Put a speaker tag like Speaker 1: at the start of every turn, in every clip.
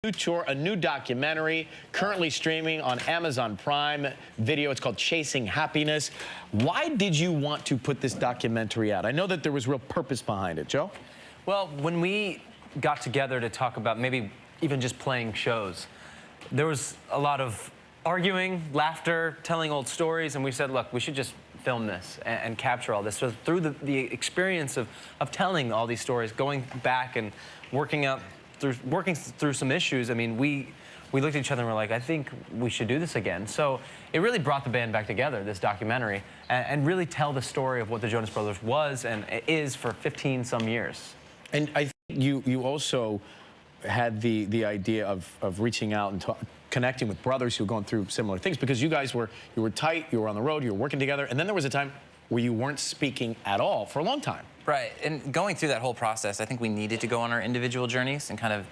Speaker 1: A new documentary currently streaming on Amazon Prime Video. It's called Chasing Happiness. Why did you want to put this documentary out? I know that there was real purpose behind it. Joe?
Speaker 2: Well, when we got together to talk about maybe even just playing shows, there was a lot of arguing, laughter, telling old stories, and we said, look, we should just film this and capture all this. So through the experience of telling all these stories, going back and working through some issues, I mean, we looked at each other and we're like, I think we should do this again. So it really brought the band back together, this documentary, and really tell the story of what the Jonas Brothers was and is for 15-some years. And
Speaker 1: I think you also had the idea of reaching out and connecting with brothers who were going through similar things, because you guys were tight, you were on the road, you were working together, and then there was a time where you weren't speaking at all for a long time.
Speaker 3: Right, and going through that whole process, I think we needed to go on our individual journeys and kind of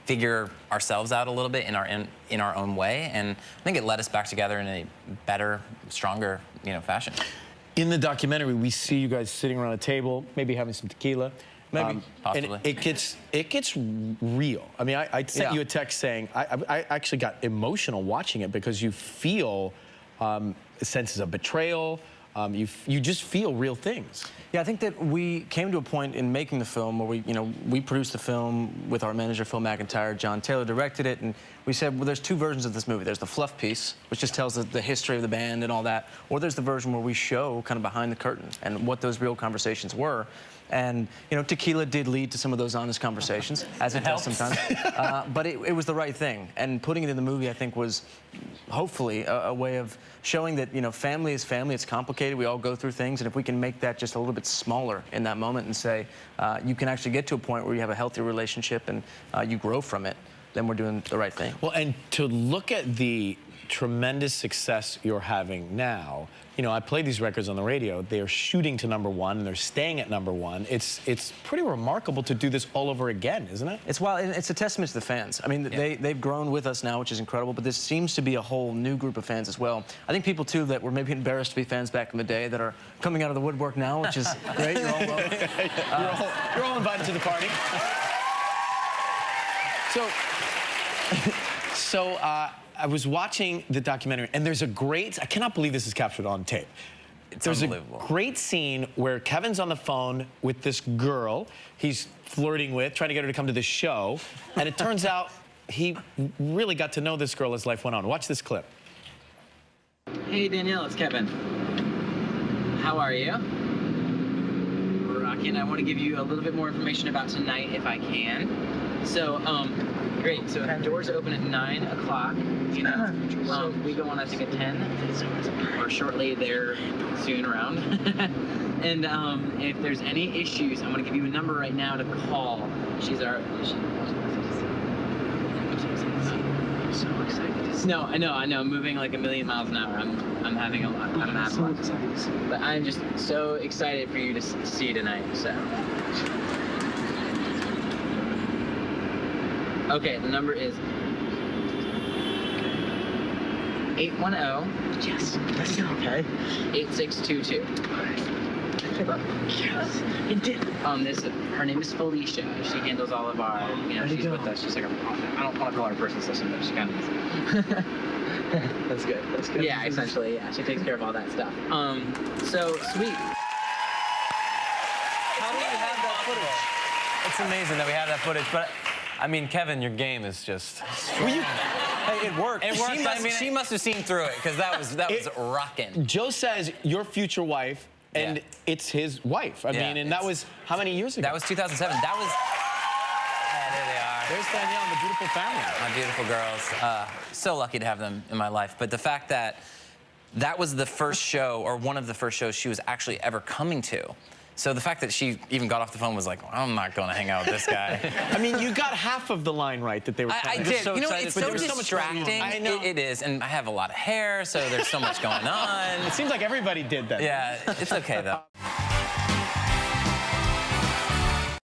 Speaker 3: figure ourselves out a little bit in our own way, and I think it led us back together in a better, stronger, fashion. In
Speaker 1: the documentary, we see you guys sitting around a table, maybe having some tequila.
Speaker 3: Maybe, possibly.
Speaker 1: And it gets real. I mean, I sent you a text saying I actually got emotional watching it, because you feel senses of betrayal. You just feel real things.
Speaker 4: Yeah, I think that we came to a point in making the film where we produced the film with our manager, Phil McIntyre. John Taylor directed it, and we said, well, there's two versions of this movie. There's the fluff piece, which just tells the history of the band and all that, or there's the version where we show kind of behind the curtain and what those real conversations were. And, tequila did lead to some of those honest conversations, as it does sometimes. But it was the right thing. And putting it in the movie, I think, was hopefully a way of showing that, family is family. It's complicated. We all go through things. And if we can make that just a little bit smaller in that moment and say, you can actually get to a point where you have a healthy relationship and you grow from it, then we're doing the right thing.
Speaker 1: Well, and to look at the tremendous success you're having now, I play these records on the radio. They're shooting to #1 and they're staying at #1. It's pretty remarkable to do this all over again, isn't it?
Speaker 4: It's wild, and it's a testament to the fans. I mean, they've grown with us now, which is incredible, but this seems to be a whole new group of fans as well. I think people, too, that were maybe embarrassed to be fans back in the day that are coming out of the woodwork now, which is great. You're all welcome.
Speaker 1: You're all invited to the party. So I was watching the documentary, and there's I cannot believe this is captured on tape. There's a great scene where Kevin's on the phone with this girl he's flirting with, trying to get her to come to the show, and it turns out he really got to know this girl as life went on. Watch this clip.
Speaker 5: Hey, Danielle, it's Kevin. How are you? Rockin'. I want to give you a little bit more information about tonight, if I can. So, great. So doors open at 9 o'clock. We go on, I think, at 10. Or shortly there, soon around. And if there's any issues, I'm going to give you a number right now to call. She's our... I'm so excited. No, I know. I'm moving like a million miles an hour. I'm having a lot. I'm having a lot. But I'm just so excited for you to see tonight. So. Okay, the number is 810. Yes. Let's go. Okay. 8622. Yes. It did. Her name is Felicia. She handles all of our, she's with us. She's like I don't want to call her a personal assistant, but she kind of is. That's good. That's good. Yeah, essentially, yeah. She takes care of all that stuff. So sweet.
Speaker 2: How do we have that footage? It's amazing that we have that footage, but I mean, Kevin, your game is just...
Speaker 4: Hey, it worked.
Speaker 3: It worked. She must have seen through it, because that was rocking.
Speaker 1: Joe says your future wife, and it's his wife. I mean, and that was how many years ago?
Speaker 3: That was 2007. That was... there they are.
Speaker 1: There's Danielle and the beautiful family.
Speaker 3: My beautiful girls. So lucky to have them in my life. But the fact that that was the first show, or one of the first shows she was actually ever coming to. So the fact that she even got off the phone was like, well, I'm not going to hang out with this guy.
Speaker 1: I mean, you got half of the line right that they were trying.
Speaker 3: I did. So it's so distracting.
Speaker 1: I know.
Speaker 3: It is, and I have a lot of hair, so there's so much going on.
Speaker 1: It seems like everybody did that.
Speaker 3: Yeah, it's okay, though.